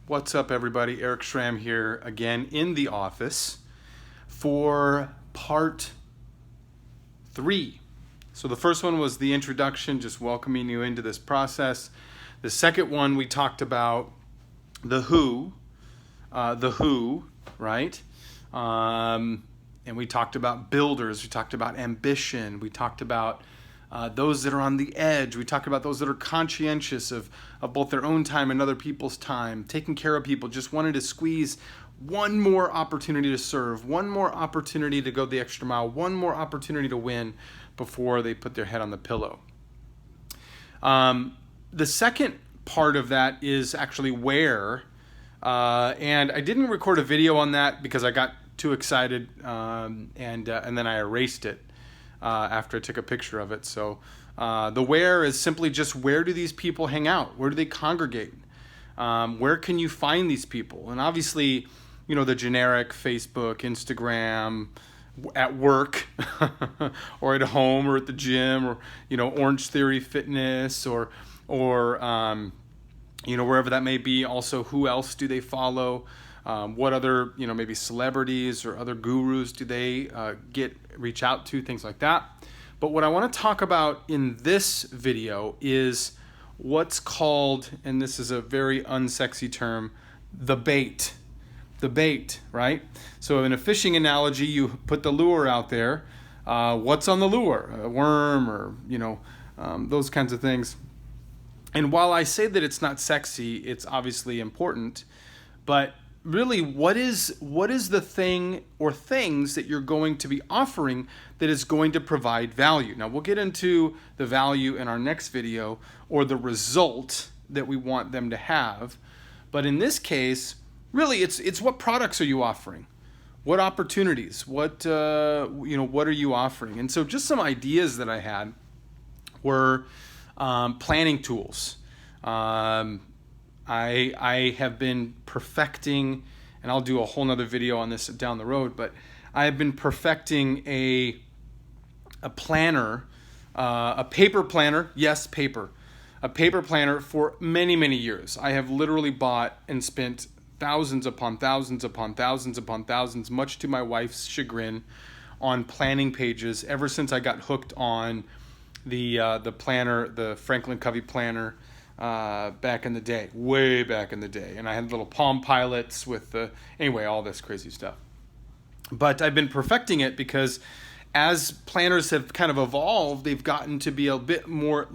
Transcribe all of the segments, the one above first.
What's up, everybody? Eric Schramm here again in the office for part 3. So the first one was the introduction, just welcoming you into this process. The second one, we talked about the who, right? And we talked about builders. We talked about ambition. We talked about those that are on the edge. We talked about those that are conscientious of both their own time and other people's time, taking care of people, just wanted to squeeze one more opportunity to serve, one more opportunity to go the extra mile, one more opportunity to win before they put their head on the pillow. The second part of that is actually where, and I didn't record a video on that because I got too excited, and then I erased it after I took a picture of it. So the where is simply just, where do these people hang out? Where do they congregate? Where can you find these people? And obviously, you know, the generic Facebook, Instagram, at work or at home or at the gym, or, you know, Orange Theory Fitness, or you know, wherever that may be. Also, who else do they follow? What other, you know, maybe celebrities or other gurus do they reach out to, things like that. But what I want to talk about in this video is what's called, and this is a very unsexy term, the bait. The bait, right? So in a fishing analogy, you put the lure out there. What's on the lure? A worm, or, you know, those kinds of things. And while I say that it's not sexy, it's obviously important. But really, what is the thing or things that you're going to be offering that is going to provide value? Now, we'll get into the value in our next video, or the result that we want them to have. But in this case, really, it's what products are you offering? What opportunities? What what are you offering? And so just some ideas that I had were planning tools. I have been perfecting, and I'll do a whole nother video on this down the road, but I have been perfecting a planner, a paper planner, yes, paper, a paper planner for many, many years. I have literally bought and spent thousands upon thousands upon thousands upon thousands, much to my wife's chagrin, on planning pages ever since I got hooked on the planner, the Franklin Covey planner, back in the day, way back in the day. And I had little Palm Pilots with all this crazy stuff. But I've been perfecting it because as planners have kind of evolved, they've gotten to be a bit more,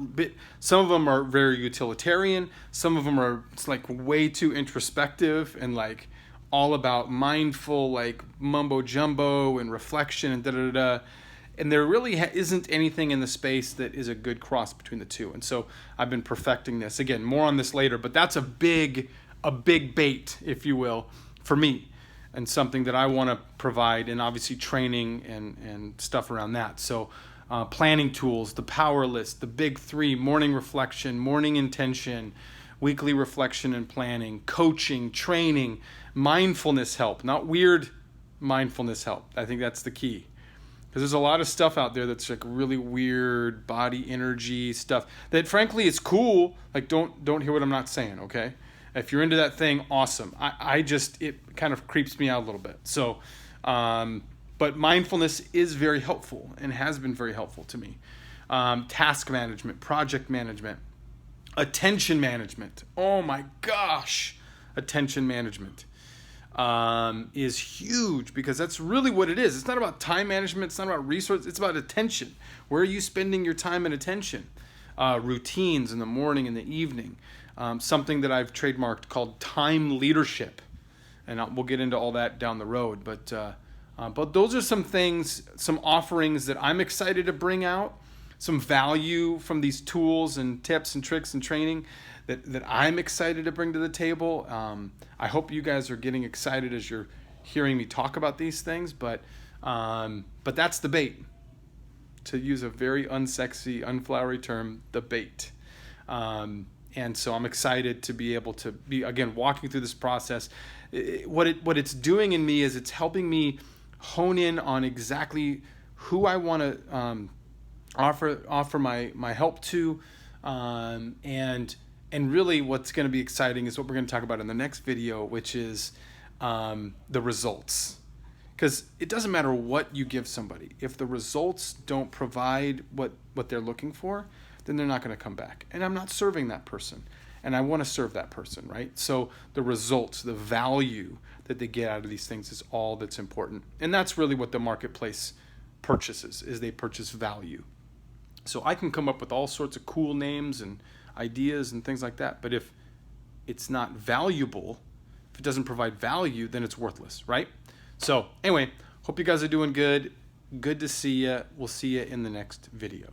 some of them are very utilitarian. Some of them are like way too introspective and like all about mindful, like mumbo jumbo and reflection and da-da-da-da. And there really isn't anything in the space that is a good cross between the two. And so I've been perfecting this. Again, more on this later, but that's a big bait, if you will, for me, and something that I want to provide, and obviously training and stuff around that. So planning tools, the power list, the big 3, morning reflection, morning intention, weekly reflection and planning, coaching, training, mindfulness help, not weird mindfulness help. I think that's the key. Because there's a lot of stuff out there that's like really weird body energy stuff that frankly is cool. Like don't hear what I'm not saying, okay? If you're into that thing, awesome. It kind of creeps me out a little bit. So, but mindfulness is very helpful and has been very helpful to me. Task management, project management, attention management. Oh my gosh, attention management is huge, because that's really what it is. It's not about time management. It's not about resources. It's about attention. Where are you spending your time and attention? Routines in the morning and the evening. Something that I've trademarked called time leadership, and we'll get into all that down the road. But those are some things, some offerings that I'm excited to bring out, some value from these tools and tips and tricks and training that I'm excited to bring to the table. I hope you guys are getting excited as you're hearing me talk about these things, but that's the bait. To use a very unsexy, unflowery term, the bait. And so I'm excited to be able to be, again, walking through this process. What it's doing in me is it's helping me hone in on exactly who I want to offer my help to, and And really what's going to be exciting is what we're going to talk about in the next video, which is the results. Because it doesn't matter what you give somebody. If the results don't provide what they're looking for, then they're not going to come back. And I'm not serving that person. And I want to serve that person, right? So the results, the value that they get out of these things is all that's important. And that's really what the marketplace purchases, is they purchase value. So I can come up with all sorts of cool names and ideas and things like that. But if it's not valuable, if it doesn't provide value, then it's worthless, right? So anyway, hope you guys are doing good. Good to see you. We'll see you in the next video.